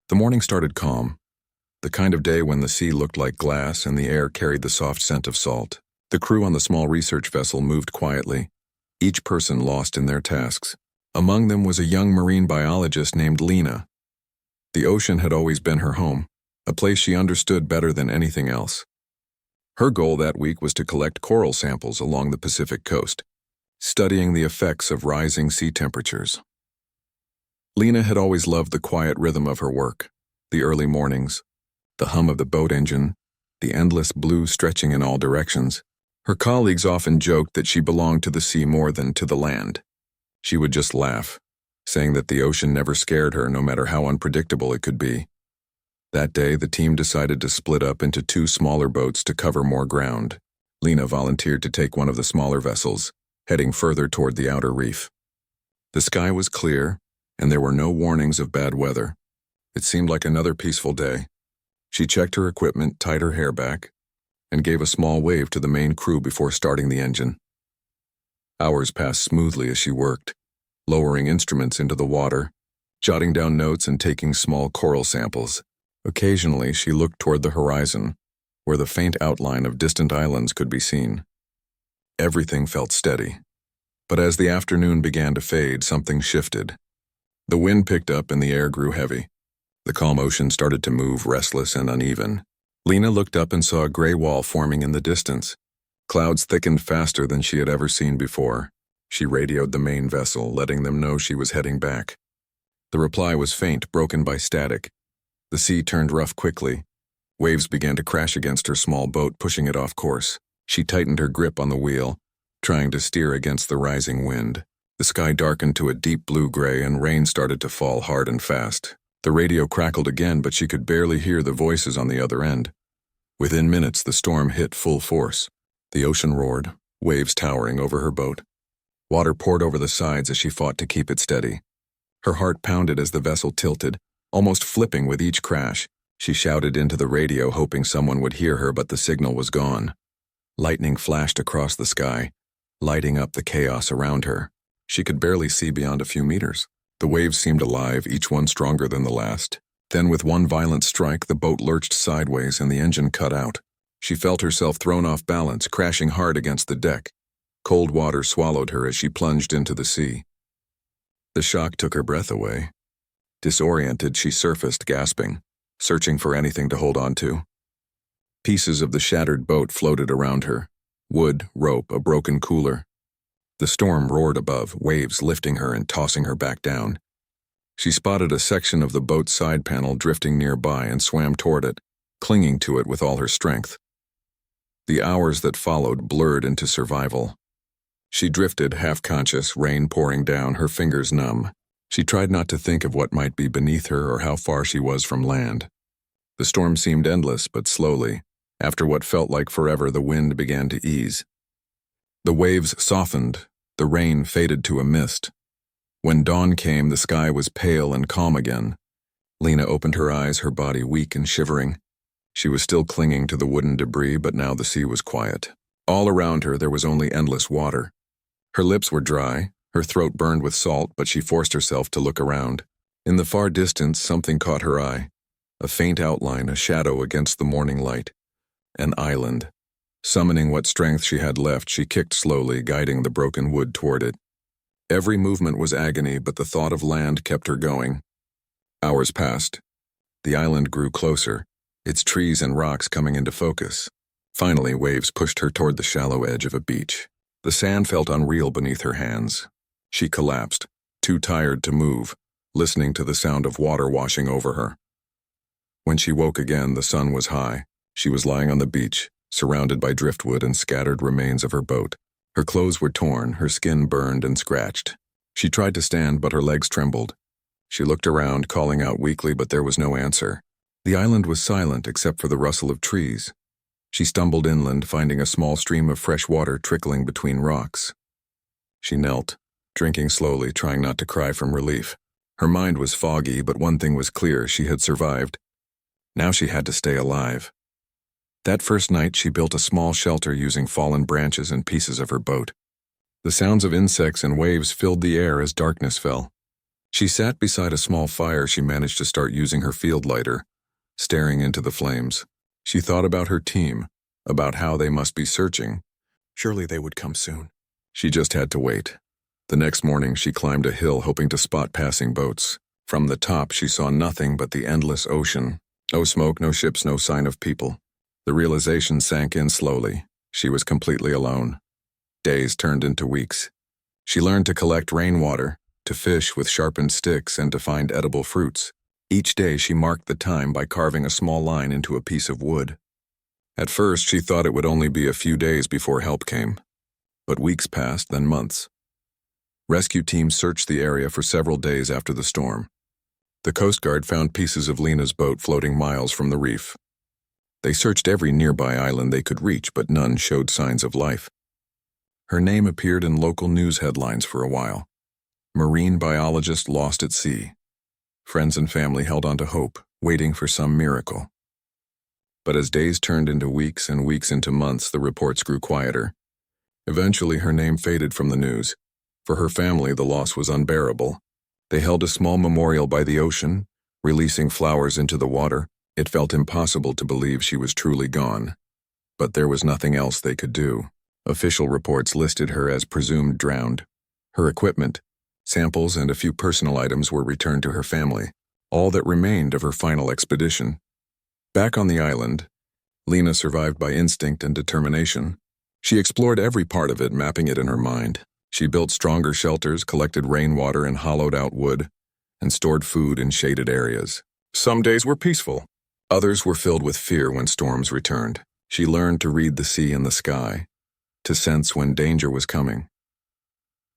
The morning started calm, the kind of day when the sea looked like glass and the air carried the soft scent of salt. The crew on the small research vessel moved quietly, each person lost in their tasks. Among them was a young marine biologist named Lena. The ocean had always been her home, a place she understood better than anything else. Her goal that week was to collect coral samples along the Pacific coast, studying the effects of rising sea temperatures. Lena had always loved the quiet rhythm of her work, the early mornings, the hum of the boat engine, the endless blue stretching in all directions. Her colleagues often joked that she belonged to the sea more than to the land. She would just laugh, saying that the ocean never scared her no matter how unpredictable it could be. That day, the team decided to split up into two smaller boats to cover more ground. Lena volunteered to take one of the smaller vessels, heading further toward the outer reef. The sky was clear, and there were no warnings of bad weather. It seemed like another peaceful day. She checked her equipment, tied her hair back, and gave a small wave to the main crew before starting the engine. Hours passed smoothly as she worked, lowering instruments into the water, jotting down notes and taking small coral samples. Occasionally, she looked toward the horizon, where the faint outline of distant islands could be seen. Everything felt steady. But as the afternoon began to fade, something shifted. The wind picked up and the air grew heavy. The calm ocean started to move, restless and uneven. Lena looked up and saw a gray wall forming in the distance. Clouds thickened faster than she had ever seen before. She radioed the main vessel, letting them know she was heading back. The reply was faint, broken by static. The sea turned rough quickly. Waves began to crash against her small boat, pushing it off course. She tightened her grip on the wheel, trying to steer against the rising wind. The sky darkened to a deep blue-gray and rain started to fall hard and fast. The radio crackled again, but she could barely hear the voices on the other end. Within minutes, the storm hit full force. The ocean roared, waves towering over her boat. Water poured over the sides as she fought to keep it steady. Her heart pounded as the vessel tilted, almost flipping with each crash. She shouted into the radio, hoping someone would hear her, but the signal was gone. Lightning flashed across the sky, lighting up the chaos around her. She could barely see beyond a few meters. The waves seemed alive, each one stronger than the last. Then with one violent strike, the boat lurched sideways and the engine cut out. She felt herself thrown off balance, crashing hard against the deck. Cold water swallowed her as she plunged into the sea. The shock took her breath away. Disoriented, she surfaced, gasping, searching for anything to hold on to. Pieces of the shattered boat floated around her. Wood, rope, a broken cooler. The storm roared above, waves lifting her and tossing her back down. She spotted a section of the boat's side panel drifting nearby and swam toward it, clinging to it with all her strength. The hours that followed blurred into survival. She drifted, half-conscious, rain pouring down, her fingers numb. She tried not to think of what might be beneath her or how far she was from land. The storm seemed endless, but slowly, after what felt like forever, the wind began to ease. The waves softened, the rain faded to a mist. When dawn came, the sky was pale and calm again. Lena opened her eyes, her body weak and shivering. She was still clinging to the wooden debris, but now the sea was quiet. All around her, there was only endless water. Her lips were dry, her throat burned with salt, but she forced herself to look around. In the far distance, something caught her eye. A faint outline, a shadow against the morning light. An island. Summoning what strength she had left, she kicked slowly, guiding the broken wood toward it. Every movement was agony, but the thought of land kept her going. Hours passed. The island grew closer, its trees and rocks coming into focus. Finally, waves pushed her toward the shallow edge of a beach. The sand felt unreal beneath her hands. She collapsed, too tired to move, listening to the sound of water washing over her. When she woke again, the sun was high. She was lying on the beach, surrounded by driftwood and scattered remains of her boat. Her clothes were torn, her skin burned and scratched. She tried to stand, but her legs trembled. She looked around, calling out weakly, but there was no answer. The island was silent except for the rustle of trees. She stumbled inland, finding a small stream of fresh water trickling between rocks. She knelt, drinking slowly, trying not to cry from relief. Her mind was foggy, but one thing was clear: she had survived. Now she had to stay alive. That first night, she built a small shelter using fallen branches and pieces of her boat. The sounds of insects and waves filled the air as darkness fell. She sat beside a small fire she managed to start using her field lighter, staring into the flames. She thought about her team, about how they must be searching. Surely they would come soon. She just had to wait. The next morning she climbed a hill hoping to spot passing boats. From the top she saw nothing but the endless ocean. No smoke, no ships, no sign of people. The realization sank in slowly. She was completely alone. Days turned into weeks. She learned to collect rainwater, to fish with sharpened sticks, and to find edible fruits. Each day she marked the time by carving a small line into a piece of wood. At first she thought it would only be a few days before help came. But weeks passed, then months. Rescue teams searched the area for several days after the storm. The Coast Guard found pieces of Lena's boat floating miles from the reef. They searched every nearby island they could reach, but none showed signs of life. Her name appeared in local news headlines for a while. Marine biologist lost at sea. Friends and family held on to hope, waiting for some miracle. But as days turned into weeks and weeks into months, the reports grew quieter. Eventually, her name faded from the news. For her family, the loss was unbearable. They held a small memorial by the ocean, releasing flowers into the water. It felt impossible to believe she was truly gone. But there was nothing else they could do. Official reports listed her as presumed drowned. Her equipment, samples, and a few personal items were returned to her family, all that remained of her final expedition. Back on the island, Lena survived by instinct and determination. She explored every part of it, mapping it in her mind. She built stronger shelters, collected rainwater in hollowed-out wood, and stored food in shaded areas. Some days were peaceful. Others were filled with fear when storms returned. She learned to read the sea and the sky, to sense when danger was coming.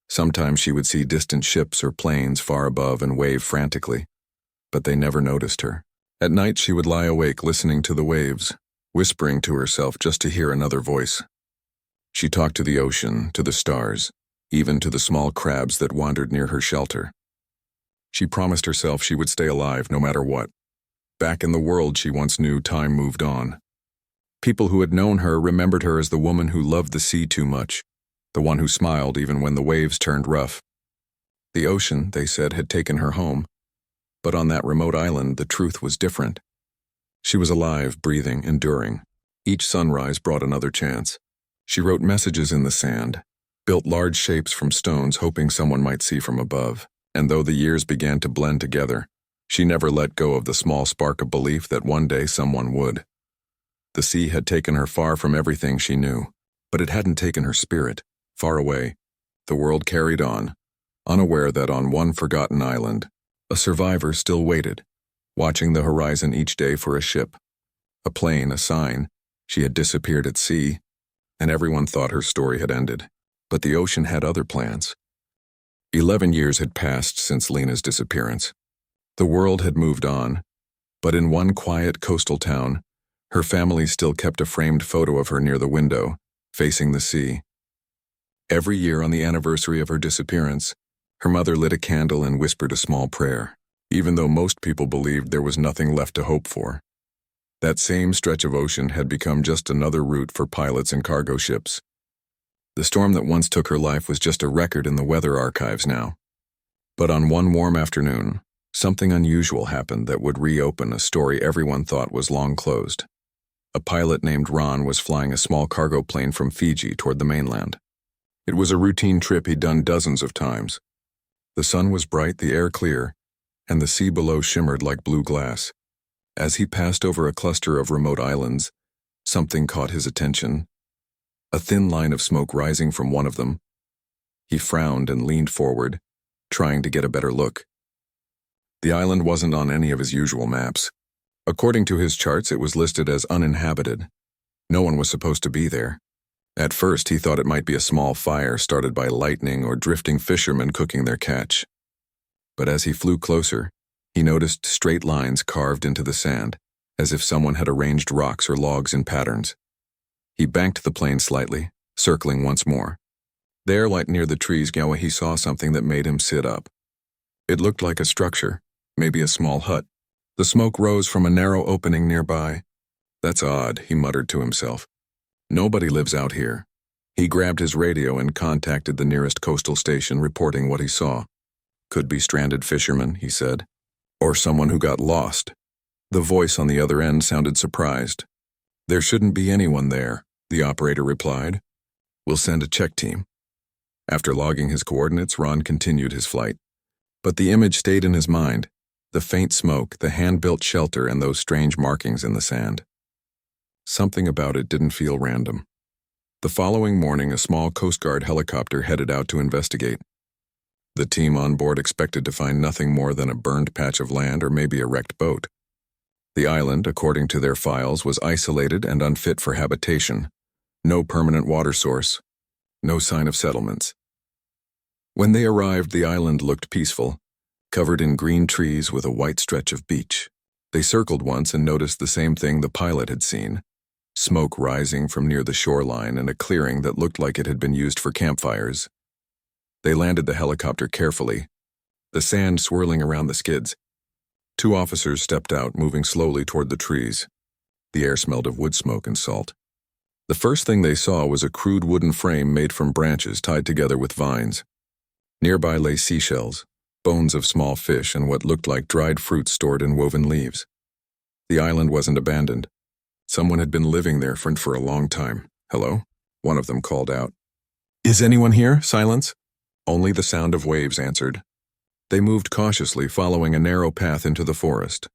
Sometimes she would see distant ships or planes far above and wave frantically, but they never noticed her. At night she would lie awake listening to the waves, whispering to herself just to hear another voice. She talked to the ocean, to the stars, even to the small crabs that wandered near her shelter. She promised herself she would stay alive no matter what. Back in the world she once knew, time moved on. People who had known her remembered her as the woman who loved the sea too much, the one who smiled even when the waves turned rough. The ocean, they said, had taken her home, but on that remote island the truth was different. She was alive, breathing, enduring. Each sunrise brought another chance. She wrote messages in the sand, built large shapes from stones hoping someone might see from above, and though the years began to blend together, she never let go of the small spark of belief that one day someone would. The sea had taken her far from everything she knew, but it hadn't taken her spirit. Far away, the world carried on, unaware that on one forgotten island, a survivor still waited, watching the horizon each day for a ship, a plane, a sign. She had disappeared at sea, and everyone thought her story had ended. But the ocean had other plans. 11 years had passed since Lena's disappearance. The world had moved on, but in one quiet coastal town, her family still kept a framed photo of her near the window, facing the sea. Every year on the anniversary of her disappearance, her mother lit a candle and whispered a small prayer, even though most people believed there was nothing left to hope for. That same stretch of ocean had become just another route for pilots and cargo ships. The storm that once took her life was just a record in the weather archives now. But on one warm afternoon, something unusual happened that would reopen a story everyone thought was long closed. A pilot named Ron was flying a small cargo plane from Fiji toward the mainland. It was a routine trip he'd done dozens of times. The sun was bright, the air clear, and the sea below shimmered like blue glass. As he passed over a cluster of remote islands, something caught his attention. A thin line of smoke rising from one of them. He frowned and leaned forward, trying to get a better look. The island wasn't on any of his usual maps. According to his charts, it was listed as uninhabited. No one was supposed to be there. At first, he thought it might be a small fire started by lightning or drifting fishermen cooking their catch. But as he flew closer, he noticed straight lines carved into the sand, as if someone had arranged rocks or logs in patterns. He banked the plane slightly, circling once more. There, right near the trees, he saw something that made him sit up. It looked like a structure, maybe a small hut. The smoke rose from a narrow opening nearby. That's odd, he muttered to himself. Nobody lives out here. He grabbed his radio and contacted the nearest coastal station, reporting what he saw. Could be stranded fishermen, he said. Or someone who got lost. The voice on the other end sounded surprised. There shouldn't be anyone there, the operator replied. We'll send a check team. After logging his coordinates, Ron continued his flight. But the image stayed in his mind. The faint smoke, the hand-built shelter, and those strange markings in the sand. Something about it didn't feel random. The following morning, a small Coast Guard helicopter headed out to investigate. The team on board expected to find nothing more than a burned patch of land or maybe a wrecked boat. The island, according to their files, was isolated and unfit for habitation. No permanent water source. No sign of settlements. When they arrived, the island looked peaceful, covered in green trees with a white stretch of beach. They circled once and noticed the same thing the pilot had seen. Smoke rising from near the shoreline and a clearing that looked like it had been used for campfires. They landed the helicopter carefully, the sand swirling around the skids. 2 officers stepped out, moving slowly toward the trees. The air smelled of wood smoke and salt. The first thing they saw was a crude wooden frame made from branches tied together with vines. Nearby lay seashells, bones of small fish, and what looked like dried fruit stored in woven leaves. The island wasn't abandoned. Someone had been living there for a long time. Hello? One of them called out. Is anyone here? Silence. Only the sound of waves answered. They moved cautiously, following a narrow path into the forest.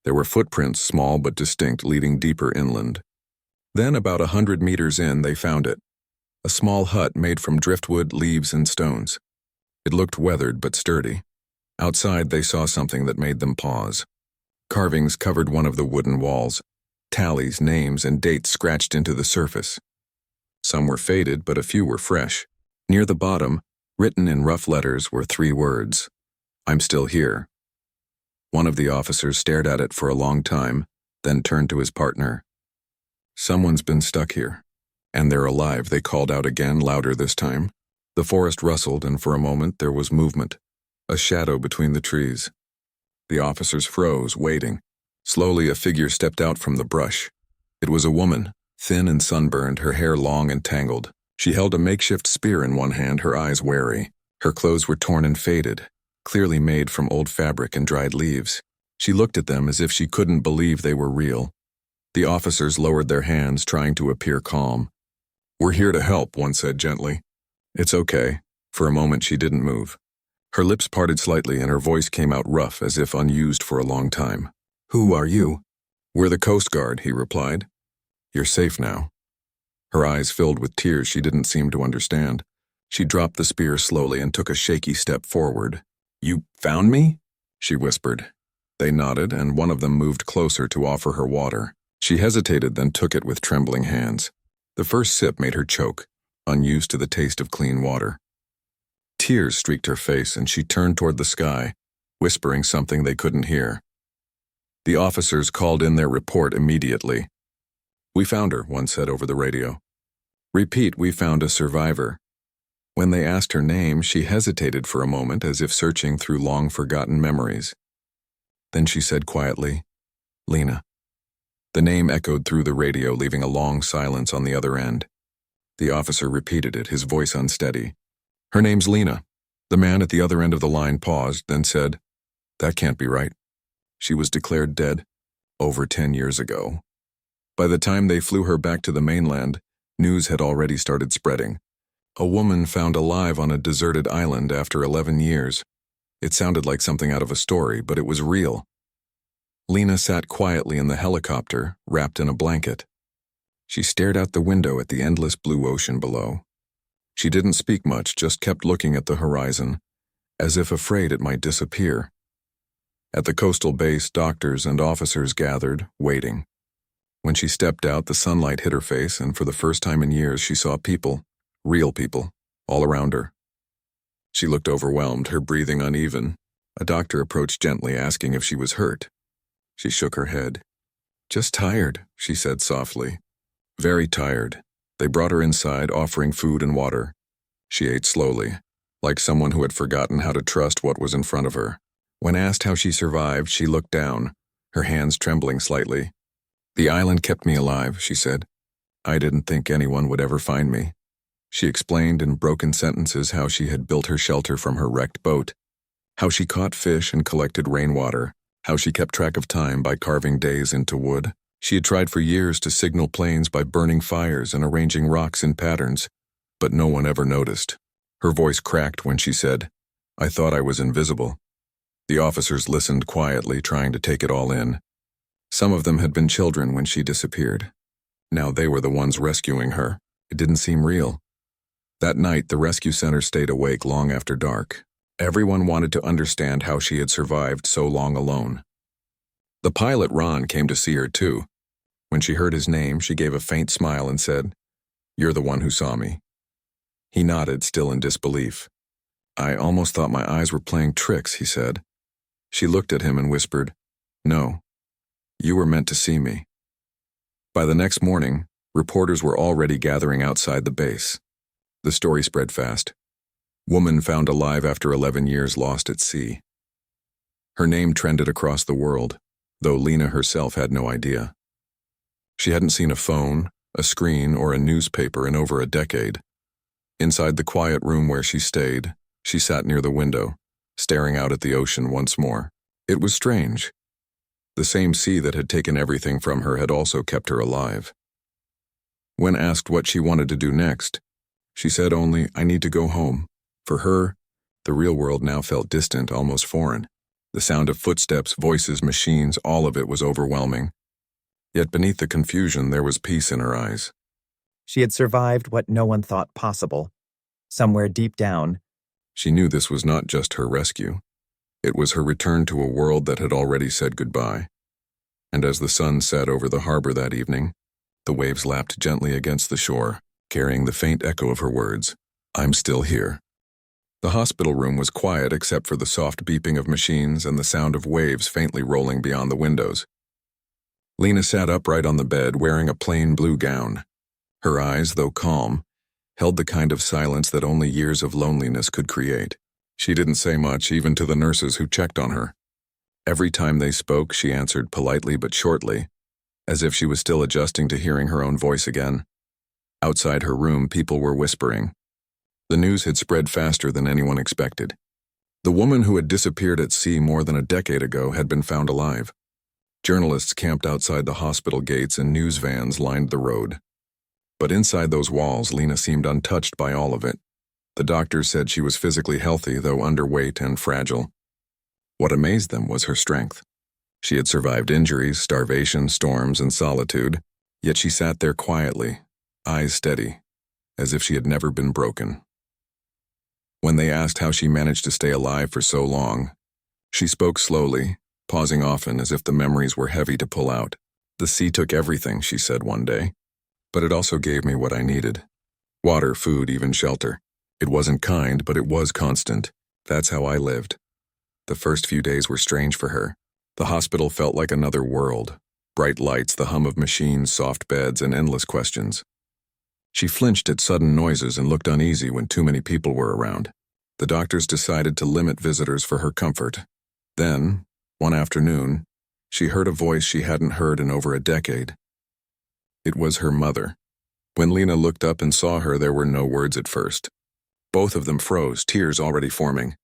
There were footprints, small but distinct, leading deeper inland. Then, about 100 meters in, they found it. A small hut made from driftwood, leaves, and stones. It looked weathered but sturdy. Outside, they saw something that made them pause. Carvings covered one of the wooden walls. Tallies, names, and dates scratched into the surface. Some were faded, but a few were fresh. Near the bottom, written in rough letters, were 3 words. I'm still here. One of the officers stared at it for a long time, then turned to his partner. Someone's been stuck here. And they're alive, they called out again, louder this time. The forest rustled, and for a moment there was movement. A shadow between the trees. The officers froze, waiting. Slowly a figure stepped out from the brush. It was a woman, thin and sunburned, her hair long and tangled. She held a makeshift spear in one hand, her eyes wary. Her clothes were torn and faded, clearly made from old fabric and dried leaves. She looked at them as if she couldn't believe they were real. The officers lowered their hands, trying to appear calm. We're here to help, one said gently. It's okay. For a moment she didn't move. Her lips parted slightly and her voice came out rough, as if unused for a long time. Who are you? We're the Coast Guard, he replied. You're safe now. Her eyes filled with tears she didn't seem to understand. She dropped the spear slowly and took a shaky step forward. You found me? She whispered. They nodded, and one of them moved closer to offer her water. She hesitated, then took it with trembling hands. The first sip made her choke, unused to the taste of clean water. Tears streaked her face, and she turned toward the sky, whispering something they couldn't hear. The officers called in their report immediately. We found her, one said over the radio. Repeat, we found a survivor. When they asked her name, she hesitated for a moment, as if searching through long-forgotten memories. Then she said quietly, Lena. The name echoed through the radio, leaving a long silence on the other end. The officer repeated it, his voice unsteady. Her name's Lena. The man at the other end of the line paused, then said, That can't be right. She was declared dead over 10 years ago. By the time they flew her back to the mainland, news had already started spreading. A woman found alive on a deserted island after 11 years. It sounded like something out of a story, but it was real. Lena sat quietly in the helicopter, wrapped in a blanket. She stared out the window at the endless blue ocean below. She didn't speak much, just kept looking at the horizon, as if afraid it might disappear. At the coastal base, doctors and officers gathered, waiting. When she stepped out, the sunlight hit her face, and for the first time in years, she saw people, real people, all around her. She looked overwhelmed, her breathing uneven. A doctor approached gently, asking if she was hurt. She shook her head. Just tired, she said softly. Very tired. They brought her inside, offering food and water. She ate slowly, like someone who had forgotten how to trust what was in front of her. When asked how she survived, she looked down, her hands trembling slightly. The island kept me alive, she said. I didn't think anyone would ever find me. She explained in broken sentences how she had built her shelter from her wrecked boat. How she caught fish and collected rainwater, how she kept track of time by carving days into wood. She had tried for years to signal planes by burning fires and arranging rocks in patterns, but no one ever noticed. Her voice cracked when she said, "I thought I was invisible." The officers listened quietly, trying to take it all in. Some of them had been children when she disappeared. Now they were the ones rescuing her. It didn't seem real. That night, the rescue center stayed awake long after dark. Everyone wanted to understand how she had survived so long alone. The pilot, Ron, came to see her too. When she heard his name, she gave a faint smile and said, "You're the one who saw me." He nodded, still in disbelief. "I almost thought my eyes were playing tricks," he said. She looked at him and whispered, "No, you were meant to see me." By the next morning, reporters were already gathering outside the base. The story spread fast. Woman found alive after 11 years lost at sea. Her name trended across the world, though Lena herself had no idea. She hadn't seen a phone, a screen, or a newspaper in over a decade. Inside the quiet room where she stayed, she sat near the window, staring out at the ocean once more. It was strange. The same sea that had taken everything from her had also kept her alive. When asked what she wanted to do next, she said only, "I need to go home." For her, the real world now felt distant, almost foreign. The sound of footsteps, voices, machines, all of it was overwhelming. Yet beneath the confusion, there was peace in her eyes. She had survived what no one thought possible. Somewhere deep down, She knew this was not just her rescue. It was her return to a world that had already said goodbye. And as the sun set over the harbor that evening, the waves lapped gently against the shore, carrying the faint echo of her words, "I'm still here." The hospital room was quiet except for the soft beeping of machines and the sound of waves faintly rolling beyond the windows. Lena sat upright on the bed, wearing a plain blue gown. Her eyes, though calm, held the kind of silence that only years of loneliness could create. She didn't say much, even to the nurses who checked on her. Every time they spoke, she answered politely but shortly, as if she was still adjusting to hearing her own voice again. Outside her room, people were whispering. The news had spread faster than anyone expected. The woman who had disappeared at sea more than a decade ago had been found alive. Journalists camped outside the hospital gates and news vans lined the road. But inside those walls, Lena seemed untouched by all of it. The doctors said she was physically healthy, though underweight and fragile. What amazed them was her strength. She had survived injuries, starvation, storms, and solitude, yet she sat there quietly, eyes steady, as if she had never been broken. When they asked how she managed to stay alive for so long, she spoke slowly, pausing often as if the memories were heavy to pull out. "The sea took everything," she said one day, "but it also gave me what I needed. Water, food, even shelter. It wasn't kind, but it was constant. That's how I lived." The first few days were strange for her. The hospital felt like another world. Bright lights, the hum of machines, soft beds, and endless questions. She flinched at sudden noises and looked uneasy when too many people were around. The doctors decided to limit visitors for her comfort. Then, one afternoon, she heard a voice she hadn't heard in over a decade. It was her mother. When Lena looked up and saw her, there were no words at first. Both of them froze, tears already forming.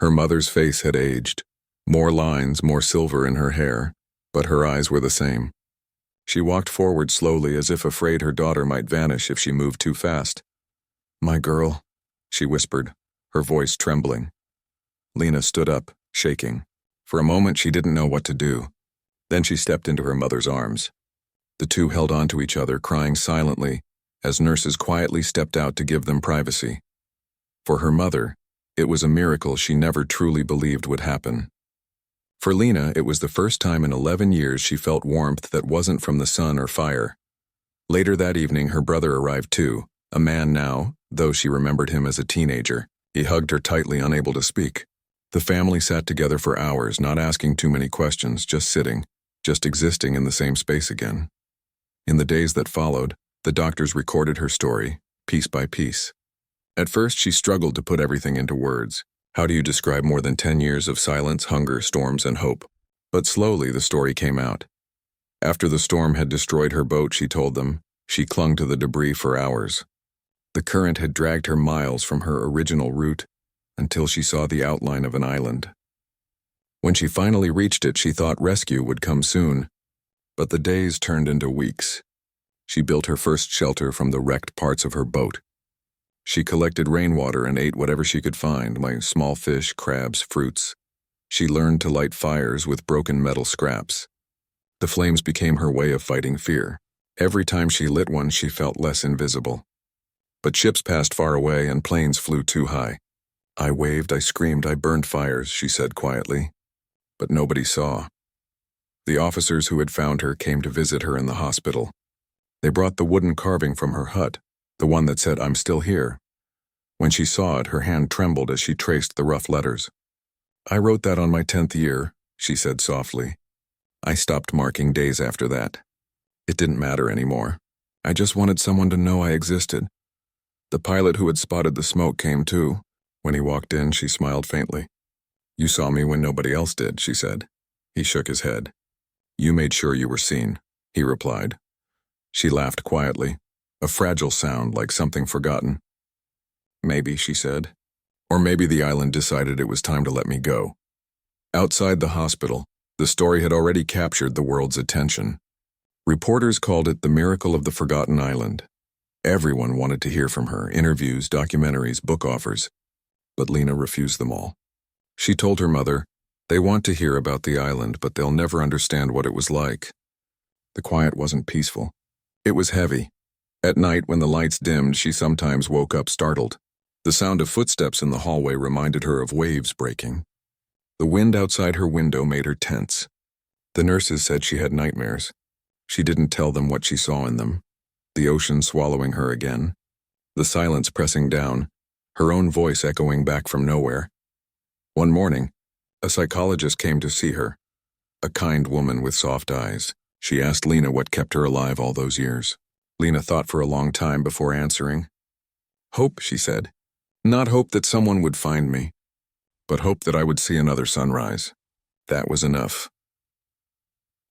Her mother's face had aged. More lines, more silver in her hair, but her eyes were the same. She walked forward slowly, as if afraid her daughter might vanish if she moved too fast. "My girl," she whispered, her voice trembling. Lena stood up, shaking. For a moment she didn't know what to do. Then she stepped into her mother's arms. The two held on to each other, crying silently, as nurses quietly stepped out to give them privacy. For her mother, it was a miracle she never truly believed would happen. For Lena, it was the first time in 11 years she felt warmth that wasn't from the sun or fire. Later that evening, her brother arrived too, a man now, though she remembered him as a teenager. He hugged her tightly, unable to speak. The family sat together for hours, not asking too many questions, just sitting, just existing in the same space again. In the days that followed, the doctors recorded her story, piece by piece. At first, she struggled to put everything into words. How do you describe more than 10 years of silence, hunger, storms, and hope? But slowly the story came out. After the storm had destroyed her boat, she told them, she clung to the debris for hours. The current had dragged her miles from her original route, until she saw the outline of an island. When she finally reached it, she thought rescue would come soon, but the days turned into weeks. She built her first shelter from the wrecked parts of her boat. She collected rainwater and ate whatever she could find, like small fish, crabs, fruits. She learned to light fires with broken metal scraps. The flames became her way of fighting fear. Every time she lit one, she felt less invisible. But ships passed far away and planes flew too high. I waved, I screamed, I burned fires, she said quietly. But nobody saw. The officers who had found her came to visit her in the hospital. They brought the wooden carving from her hut, the one that said, "I'm still here." When she saw it, her hand trembled as she traced the rough letters. "I wrote that on my 10th year," she said softly. I stopped marking days after that. It didn't matter anymore. I just wanted someone to know I existed. The pilot who had spotted the smoke came too. When he walked in, she smiled faintly. "You saw me when nobody else did," she said. He shook his head. "You made sure you were seen," he replied. She laughed quietly, a fragile sound like something forgotten. "Maybe," she said. "Or maybe the island decided it was time to let me go." Outside the hospital, the story had already captured the world's attention. Reporters called it the miracle of the forgotten island. Everyone wanted to hear from her, interviews, documentaries, book offers. But Lena refused them all. She told her mother, "They want to hear about the island, but they'll never understand what it was like." The quiet wasn't peaceful. It was heavy. At night, when the lights dimmed, she sometimes woke up startled. The sound of footsteps in the hallway reminded her of waves breaking. The wind outside her window made her tense. The nurses said she had nightmares. She didn't tell them what she saw in them. The ocean swallowing her again. The silence pressing down, her own voice echoing back from nowhere. One morning, a psychologist came to see her. A kind woman with soft eyes. She asked Lena what kept her alive all those years. Lena thought for a long time before answering. "Hope," she said. "Not hope that someone would find me, but hope that I would see another sunrise. That was enough."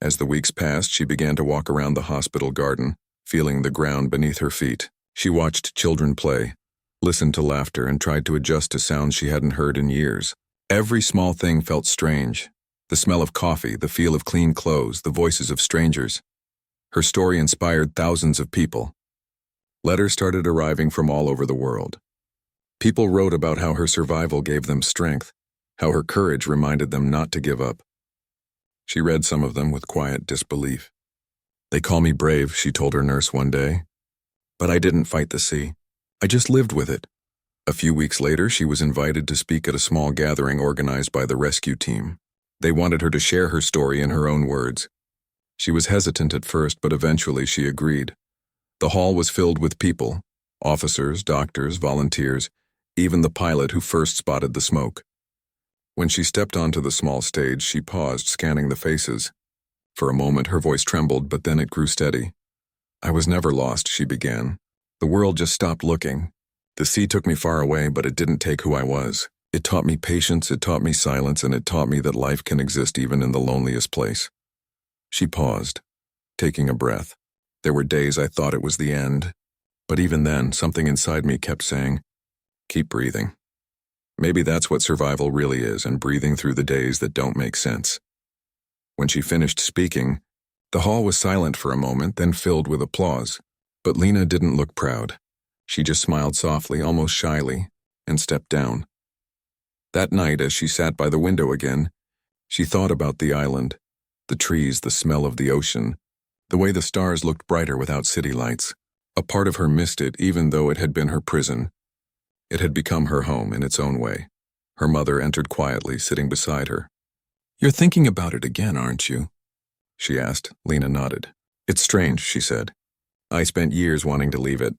As the weeks passed, she began to walk around the hospital garden, feeling the ground beneath her feet. She watched children play, listened to laughter, and tried to adjust to sounds she hadn't heard in years. Every small thing felt strange. The smell of coffee, the feel of clean clothes, the voices of strangers. Her story inspired thousands of people. Letters started arriving from all over the world. People wrote about how her survival gave them strength, how her courage reminded them not to give up. She read some of them with quiet disbelief. "They call me brave," she told her nurse one day. "But I didn't fight the sea. I just lived with it." A few weeks later, she was invited to speak at a small gathering organized by the rescue team. They wanted her to share her story in her own words. She was hesitant at first, but eventually she agreed. The hall was filled with people, officers, doctors, volunteers, even the pilot who first spotted the smoke. When she stepped onto the small stage, she paused, scanning the faces. For a moment, her voice trembled, but then it grew steady. "I was never lost," she began. "The world just stopped looking. The sea took me far away, but it didn't take who I was. It taught me patience, it taught me silence, and it taught me that life can exist even in the loneliest place." She paused, taking a breath. "There were days I thought it was the end, but even then, something inside me kept saying, 'Keep breathing.' Maybe that's what survival really is, and breathing through the days that don't make sense." When she finished speaking, the hall was silent for a moment, then filled with applause. But Lena didn't look proud. She just smiled softly, almost shyly, and stepped down. That night, as she sat by the window again, she thought about the island, the trees, the smell of the ocean, the way the stars looked brighter without city lights. A part of her missed it, even though it had been her prison. It had become her home in its own way. Her mother entered quietly, sitting beside her. "You're thinking about it again, aren't you?" she asked. Lena nodded. "It's strange," she said. "I spent years wanting to leave it,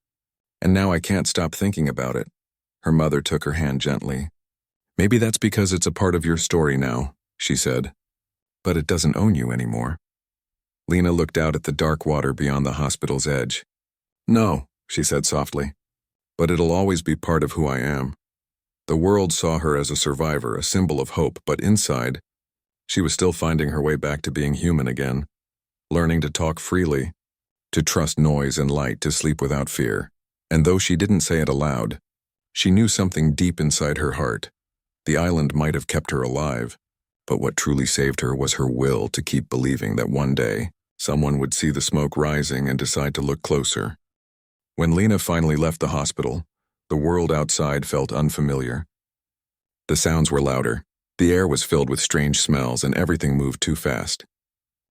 and now I can't stop thinking about it." Her mother took her hand gently. "Maybe that's because it's a part of your story now," she said. "But it doesn't own you anymore." Lena looked out at the dark water beyond the hospital's edge. "No," she said softly, "but it'll always be part of who I am." The world saw her as a survivor, a symbol of hope, but inside, she was still finding her way back to being human again, learning to talk freely, to trust noise and light, to sleep without fear. And though she didn't say it aloud, She knew something deep inside her heart. The island might have kept her alive, but what truly saved her was her will to keep believing that one day, someone would see the smoke rising and decide to look closer. When Lena finally left the hospital, the world outside felt unfamiliar. The sounds were louder, the air was filled with strange smells, and everything moved too fast.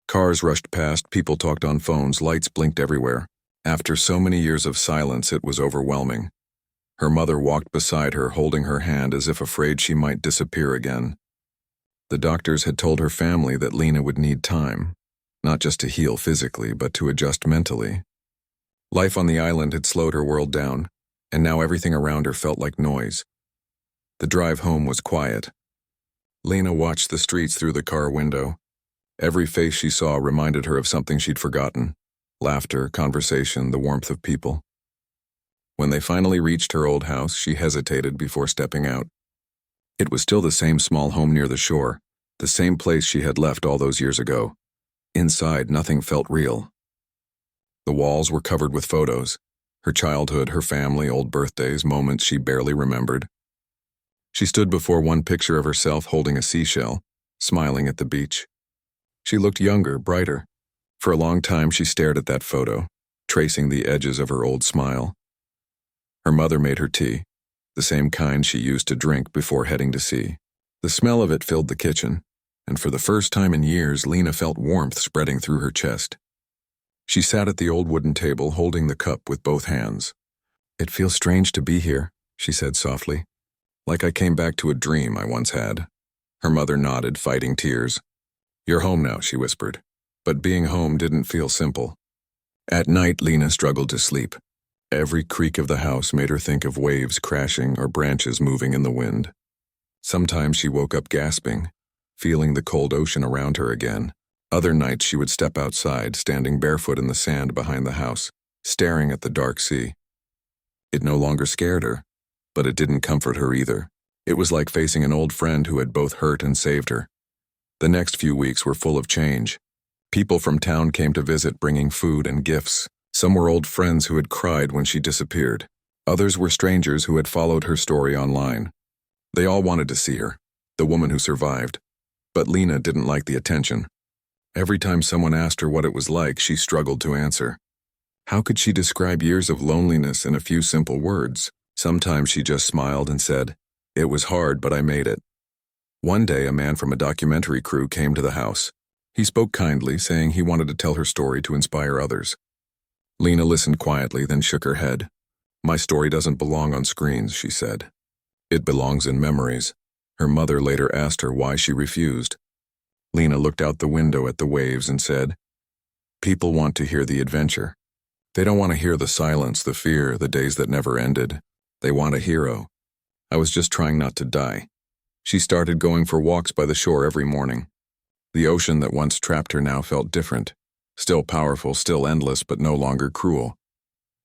Cars rushed past, people talked on phones, lights blinked everywhere. After so many years of silence, it was overwhelming. Her mother walked beside her, holding her hand as if afraid she might disappear again. The doctors had told her family that Lena would need time, not just to heal physically, but to adjust mentally. Life on the island had slowed her world down, and now everything around her felt like noise. The drive home was quiet. Lena watched the streets through the car window. Every face she saw reminded her of something she'd forgotten: laughter, conversation, the warmth of people. When they finally reached her old house, she hesitated before stepping out. It was still the same small home near the shore, the same place she had left all those years ago. Inside, nothing felt real. The walls were covered with photos: her childhood, her family, old birthdays, moments she barely remembered. She stood before one picture of herself holding a seashell, smiling at the beach. She looked younger, brighter. For a long time she stared at that photo, tracing the edges of her old smile. Her mother made her tea, the same kind she used to drink before heading to sea. The smell of it filled the kitchen, and for the first time in years, Lena felt warmth spreading through her chest. She sat at the old wooden table, holding the cup with both hands. "It feels strange to be here," she said softly. "Like I came back to a dream I once had." Her mother nodded, fighting tears. "You're home now," she whispered. But being home didn't feel simple. At night, Lena struggled to sleep. Every creak of the house made her think of waves crashing or branches moving in the wind. Sometimes she woke up gasping, feeling the cold ocean around her again. Other nights she would step outside, standing barefoot in the sand behind the house, staring at the dark sea. It no longer scared her, but it didn't comfort her either. It was like facing an old friend who had both hurt and saved her. The next few weeks were full of change. People from town came to visit, bringing food and gifts. Some were old friends who had cried when she disappeared. Others were strangers who had followed her story online. They all wanted to see her, the woman who survived. But Lena didn't like the attention. Every time someone asked her what it was like, she struggled to answer. How could she describe years of loneliness in a few simple words? Sometimes she just smiled and said, "It was hard, but I made it." One day, a man from a documentary crew came to the house. He spoke kindly, saying he wanted to tell her story to inspire others. Lena listened quietly, then shook her head. "My story doesn't belong on screens," she said. "It belongs in memories." Her mother later asked her why she refused. Lena looked out the window at the waves and said, "People want to hear the adventure. They don't want to hear the silence, the fear, the days that never ended. They want a hero. I was just trying not to die." She started going for walks by the shore every morning. The ocean that once trapped her now felt different. Still powerful, still endless, but no longer cruel.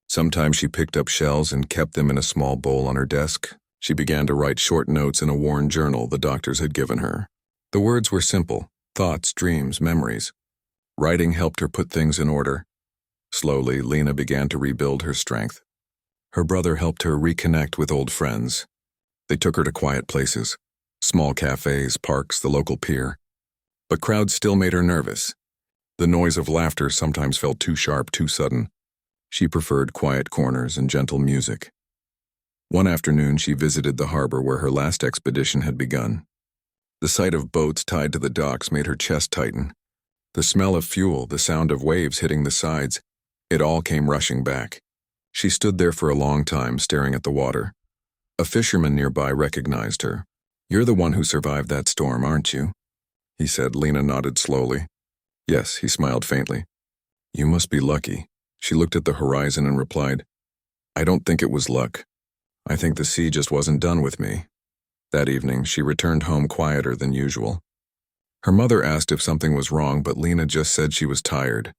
Sometimes she picked up shells and kept them in a small bowl on her desk. She began to write short notes in a worn journal the doctors had given her. The words were simple: thoughts, dreams, memories. Writing helped her put things in order. Slowly, Lena began to rebuild her strength. Her brother helped her reconnect with old friends. They took her to quiet places, small cafes, parks, the local pier. But crowds still made her nervous. The noise of laughter sometimes felt too sharp, too sudden. She preferred quiet corners and gentle music. One afternoon, she visited the harbor where her last expedition had begun. The sight of boats tied to the docks made her chest tighten. The smell of fuel, the sound of waves hitting the sides, it all came rushing back. She stood there for a long time, staring at the water. A fisherman nearby recognized her. "You're the one who survived that storm, aren't you?" he said. Lena nodded slowly. "Yes," he smiled faintly. "You must be lucky." She looked at the horizon and replied, "I don't think it was luck. I think the sea just wasn't done with me." That evening, she returned home quieter than usual. Her mother asked if something was wrong, but Lena just said she was tired.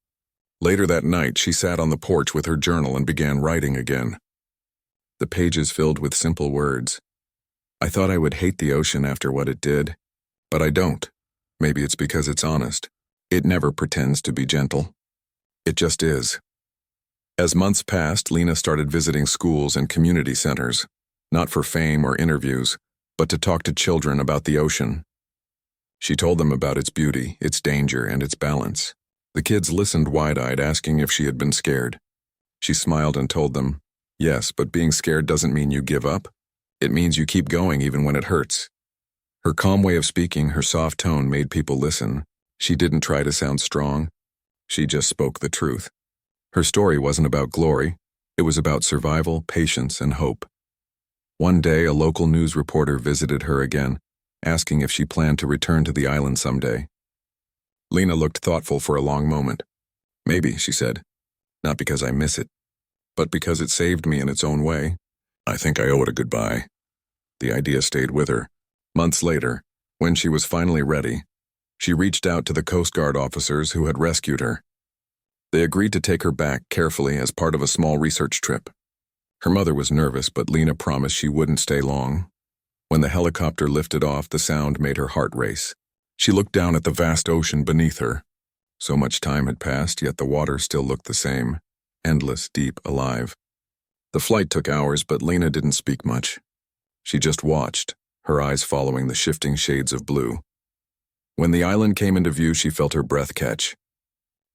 Later that night, she sat on the porch with her journal and began writing again. The pages filled with simple words. "I thought I would hate the ocean after what it did, but I don't. Maybe it's because it's honest. It never pretends to be gentle. It just is." As months passed, Lena started visiting schools and community centers. not for fame or interviews, but to talk to children about the ocean. She told them about its beauty, its danger, and its balance. The kids listened wide-eyed, asking if she had been scared. She smiled and told them, "Yes, but being scared doesn't mean you give up. It means you keep going even when it hurts." Her calm way of speaking, her soft tone made people listen. She didn't try to sound strong. She just spoke the truth. Her story wasn't about glory. It was about survival, patience, and hope. One day, a local news reporter visited her again, asking if she planned to return to the island someday. Lena looked thoughtful for a long moment. "Maybe," she said. "Not because I miss it, but because it saved me in its own way. I think I owe it a goodbye." The idea stayed with her. Months later, when she was finally ready, she reached out to the Coast Guard officers who had rescued her. They agreed to take her back carefully as part of a small research trip. Her mother was nervous, but Lena promised she wouldn't stay long. When the helicopter lifted off, the sound made her heart race. She looked down at the vast ocean beneath her. So much time had passed, yet the water still looked the same, endless, deep, alive. The flight took hours, but Lena didn't speak much. She just watched, her eyes following the shifting shades of blue. When the island came into view, she felt her breath catch.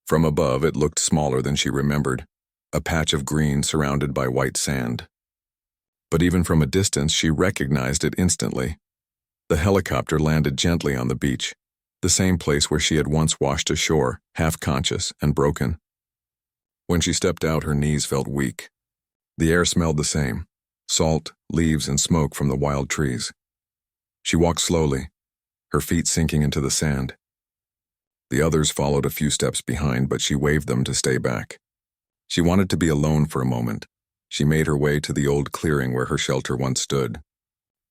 From above, it looked smaller than she remembered, a patch of green surrounded by white sand. But even from a distance, she recognized it instantly. The helicopter landed gently on the beach, the same place where she had once washed ashore, half-conscious and broken. When she stepped out, her knees felt weak. The air smelled the same, salt, leaves, and smoke from the wild trees. She walked slowly, her feet sinking into the sand. The others followed a few steps behind, but she waved them to stay back. She wanted to be alone for a moment. She made her way to the old clearing where her shelter once stood.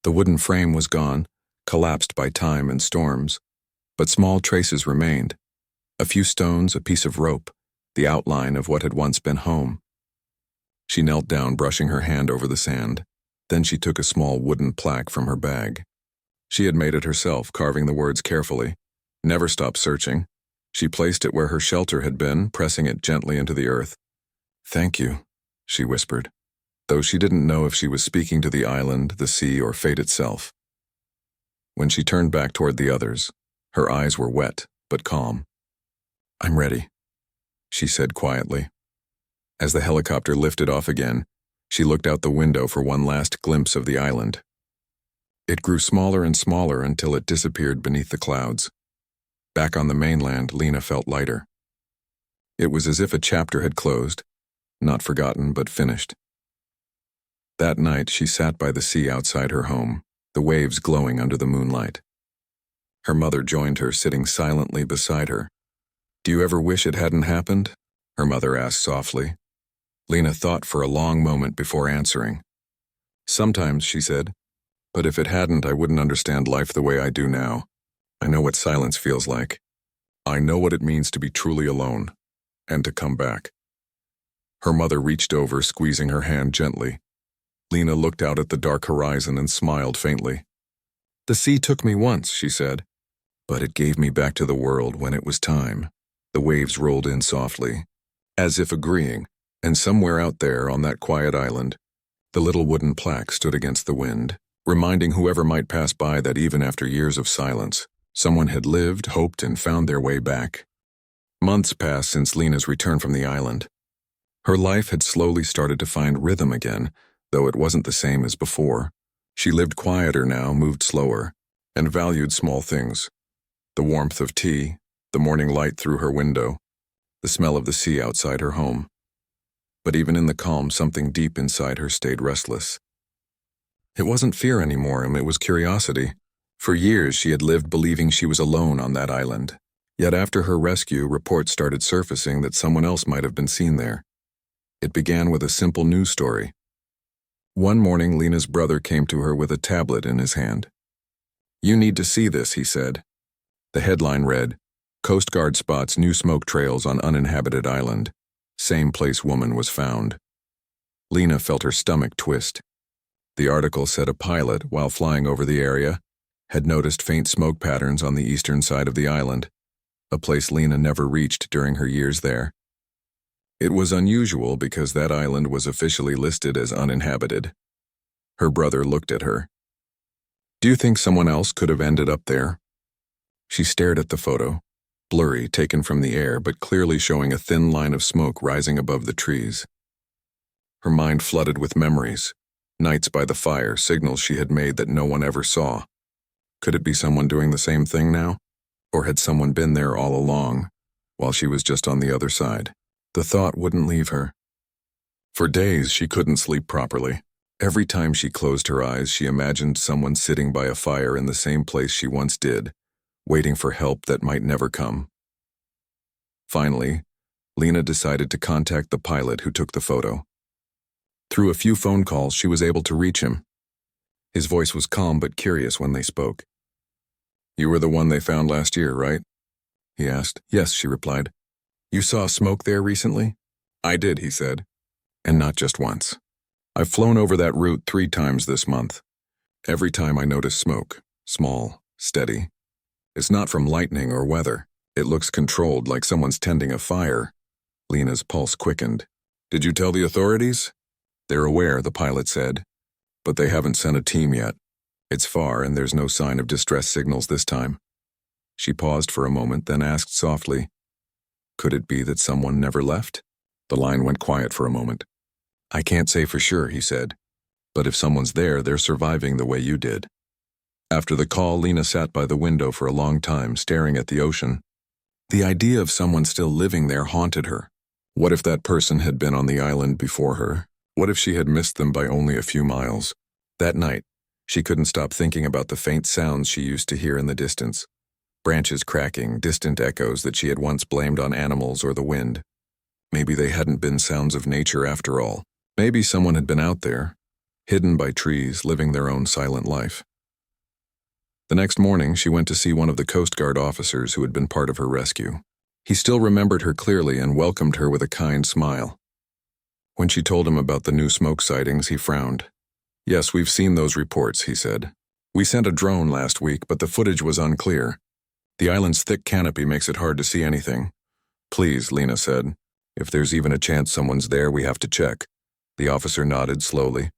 The wooden frame was gone, collapsed by time and storms, but small traces remained. A few stones, a piece of rope, the outline of what had once been home. She knelt down, brushing her hand over the sand. Then she took a small wooden plaque from her bag. She had made it herself, carving the words carefully. Never stop searching. She placed it where her shelter had been, pressing it gently into the earth. "Thank you," she whispered, though she didn't know if she was speaking to the island, the sea, or fate itself. When she turned back toward the others, her eyes were wet but calm. "I'm ready," she said quietly. As the helicopter lifted off again, she looked out the window for one last glimpse of the island. It grew smaller and smaller until it disappeared beneath the clouds. Back on the mainland, Lena felt lighter. It was as if a chapter had closed, not forgotten but finished. That night, she sat by the sea outside her home, the waves glowing under the moonlight. Her mother joined her, sitting silently beside her. "Do you ever wish it hadn't happened?" her mother asked softly. Lena thought for a long moment before answering. "Sometimes," she said, "but if it hadn't, I wouldn't understand life the way I do now. I know what silence feels like. I know what it means to be truly alone, and to come back." Her mother reached over, squeezing her hand gently. Lena looked out at the dark horizon and smiled faintly. "The sea took me once," she said, "but it gave me back to the world when it was time." The waves rolled in softly, as if agreeing, and somewhere out there on that quiet island, the little wooden plaque stood against the wind, reminding whoever might pass by that even after years of silence, someone had lived, hoped, and found their way back. Months passed since Lena's return from the island. Her life had slowly started to find rhythm again, though it wasn't the same as before. She lived quieter now, moved slower, and valued small things. The warmth of tea, the morning light through her window, the smell of the sea outside her home. But even in the calm, something deep inside her stayed restless. It wasn't fear anymore, it was curiosity. For years, she had lived believing she was alone on that island. Yet after her rescue, reports started surfacing that someone else might have been seen there. It began with a simple news story. One morning, Lena's brother came to her with a tablet in his hand. "You need to see this," he said. The headline read, "Coast Guard spots new smoke trails on uninhabited island. Same place woman was found." Lena felt her stomach twist. The article said a pilot, while flying over the area, had noticed faint smoke patterns on the eastern side of the island, a place Lena never reached during her years there. It was unusual because that island was officially listed as uninhabited. Her brother looked at her. "Do you think someone else could have ended up there?" She stared at the photo, blurry, taken from the air, but clearly showing a thin line of smoke rising above the trees. Her mind flooded with memories, nights by the fire, signals she had made that no one ever saw. Could it be someone doing the same thing now? Or had someone been there all along, while she was just on the other side? The thought wouldn't leave her. For days, she couldn't sleep properly. Every time she closed her eyes, she imagined someone sitting by a fire in the same place she once did, waiting for help that might never come. Finally, Lena decided to contact the pilot who took the photo. Through a few phone calls, she was able to reach him. His voice was calm but curious when they spoke. "You were the one they found last year, right?" he asked. "Yes," she replied. "You saw smoke there recently?" "I did," he said. "And not just once. I've flown over that route 3 times this month. Every time I notice smoke, small, steady. It's not from lightning or weather. It looks controlled, like someone's tending a fire." Lena's pulse quickened. "Did you tell the authorities?" "They're aware," the pilot said, "but they haven't sent a team yet. It's far and there's no sign of distress signals this time." She paused for a moment, then asked softly, "Could it be that someone never left?" The line went quiet for a moment. "I can't say for sure," he said, "but if someone's there, they're surviving the way you did." After the call, Lena sat by the window for a long time, staring at the ocean. The idea of someone still living there haunted her. What if that person had been on the island before her? What if she had missed them by only a few miles? That night, she couldn't stop thinking about the faint sounds she used to hear in the distance. Branches cracking, distant echoes that she had once blamed on animals or the wind. Maybe they hadn't been sounds of nature after all. Maybe someone had been out there, hidden by trees, living their own silent life. The next morning, she went to see one of the Coast Guard officers who had been part of her rescue. He still remembered her clearly and welcomed her with a kind smile. When she told him about the new smoke sightings, he frowned. "Yes, we've seen those reports," he said. "We sent a drone last week, but the footage was unclear. The island's thick canopy makes it hard to see anything." "Please," Lena said. "If there's even a chance someone's there, we have to check." The officer nodded slowly.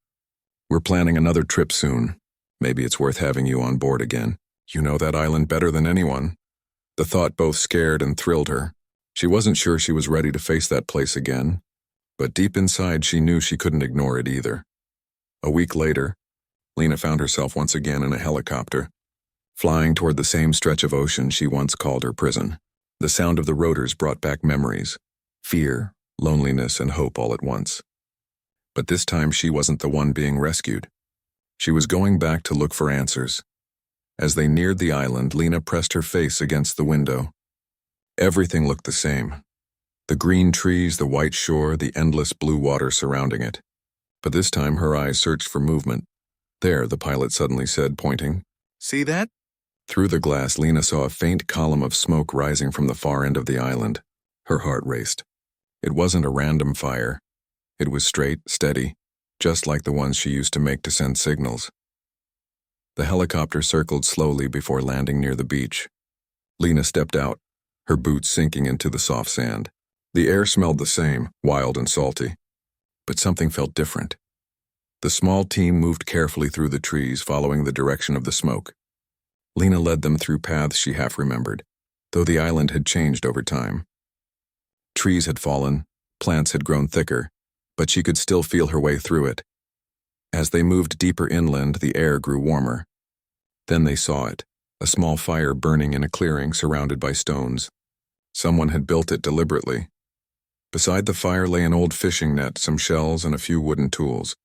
"We're planning another trip soon. Maybe it's worth having you on board again. You know that island better than anyone." The thought both scared and thrilled her. She wasn't sure she was ready to face that place again, but deep inside she knew she couldn't ignore it either. A week later, Lena found herself once again in a helicopter, flying toward the same stretch of ocean she once called her prison. The sound of the rotors brought back memories, fear, loneliness, and hope all at once. But this time she wasn't the one being rescued. She was going back to look for answers. As they neared the island, Lena pressed her face against the window. Everything looked the same. The green trees, the white shore, the endless blue water surrounding it. But this time her eyes searched for movement. "There," the pilot suddenly said, pointing. "See that?" Through the glass, Lena saw a faint column of smoke rising from the far end of the island. Her heart raced. It wasn't a random fire. It was straight, steady, just like the ones she used to make to send signals. The helicopter circled slowly before landing near the beach. Lena stepped out, her boots sinking into the soft sand. The air smelled the same, wild and salty. But something felt different. The small team moved carefully through the trees, following the direction of the smoke. Lena led them through paths she half remembered, though the island had changed over time. Trees had fallen, plants had grown thicker, but she could still feel her way through it. As they moved deeper inland, the air grew warmer. Then they saw it, a small fire burning in a clearing surrounded by stones. Someone had built it deliberately. Beside the fire lay an old fishing net, some shells, and a few wooden tools.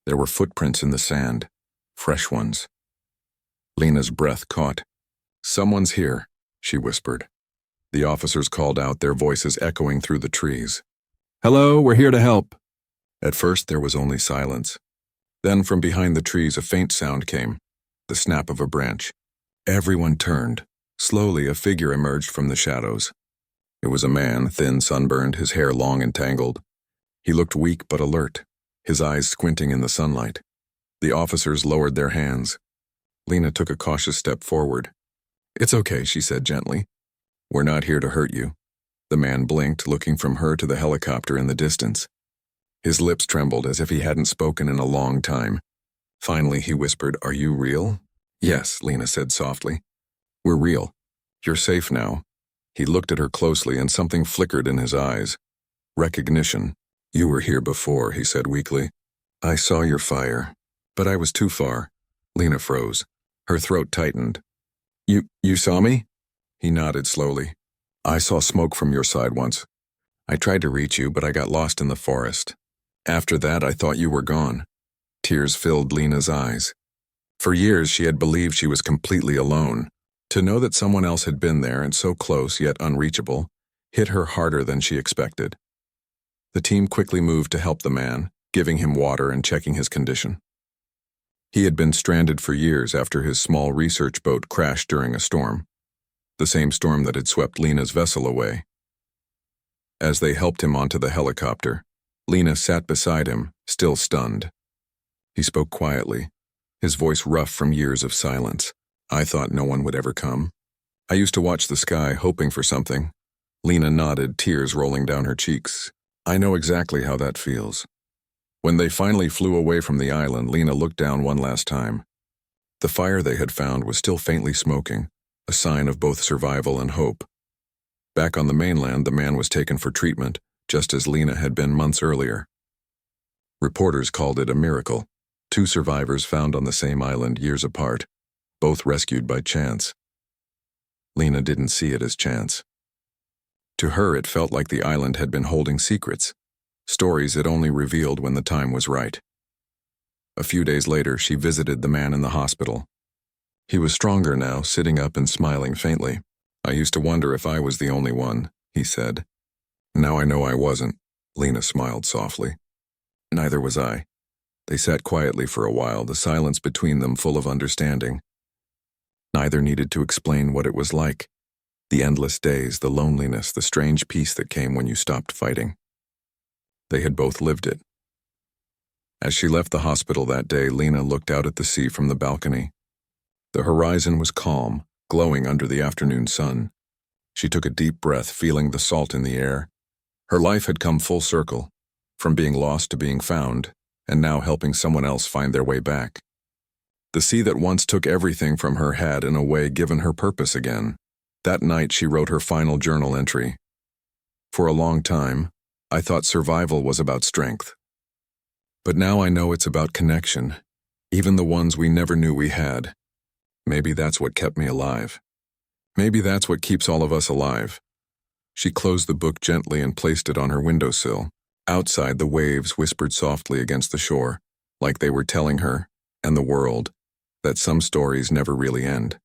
There were footprints in the sand, fresh ones. Lena's breath caught. "Someone's here," she whispered. The officers called out, their voices echoing through the trees. "Hello, we're here to help." At first there was only silence. Then from behind the trees a faint sound came, the snap of a branch. Everyone turned. Slowly a figure emerged from the shadows. It was a man, thin, sunburned, his hair long and tangled. He looked weak but alert, his eyes squinting in the sunlight. The officers lowered their hands. Lena took a cautious step forward. "It's okay," she said gently. "We're not here to hurt you." The man blinked, looking from her to the helicopter in the distance. His lips trembled as if he hadn't spoken in a long time. Finally, he whispered, "Are you real?" "Yes," Lena said softly. "We're real. You're safe now." He looked at her closely and something flickered in his eyes. Recognition. "You were here before," he said weakly. "I saw your fire, but I was too far." Lena froze. Her throat tightened. You saw me?" He nodded slowly. "I saw smoke from your side once. I tried to reach you, but I got lost in the forest. After that, I thought you were gone." Tears filled Lena's eyes. For years, she had believed she was completely alone. To know that someone else had been there and so close yet unreachable hit her harder than she expected. The team quickly moved to help the man, giving him water and checking his condition. He had been stranded for years after his small research boat crashed during a storm, the same storm that had swept Lena's vessel away. As they helped him onto the helicopter, Lena sat beside him, still stunned. He spoke quietly, his voice rough from years of silence. "I thought no one would ever come. I used to watch the sky, hoping for something." Lena nodded, tears rolling down her cheeks. "I know exactly how that feels." When they finally flew away from the island, Lena looked down one last time. The fire they had found was still faintly smoking, a sign of both survival and hope. Back on the mainland, the man was taken for treatment, just as Lena had been months earlier. Reporters called it a miracle. 2 survivors found on the same island years apart, both rescued by chance. Lena didn't see it as chance. To her, it felt like the island had been holding secrets, stories it only revealed when the time was right. A few days later, she visited the man in the hospital. He was stronger now, sitting up and smiling faintly. "I used to wonder if I was the only one," he said. "Now I know I wasn't." Lena smiled softly. "Neither was I." They sat quietly for a while, the silence between them full of understanding. Neither needed to explain what it was like. The endless days, the loneliness, the strange peace that came when you stopped fighting. They had both lived it. As she left the hospital that day, Lena looked out at the sea from the balcony. The horizon was calm, glowing under the afternoon sun. She took a deep breath, feeling the salt in the air. Her life had come full circle, from being lost to being found, and now helping someone else find their way back. The sea that once took everything from her had, in a way, given her purpose again. That night, she wrote her final journal entry. "For a long time, I thought survival was about strength. But now I know it's about connection, even the ones we never knew we had. Maybe that's what kept me alive. Maybe that's what keeps all of us alive." She closed the book gently and placed it on her windowsill. Outside, the waves whispered softly against the shore, like they were telling her, and the world, that some stories never really end.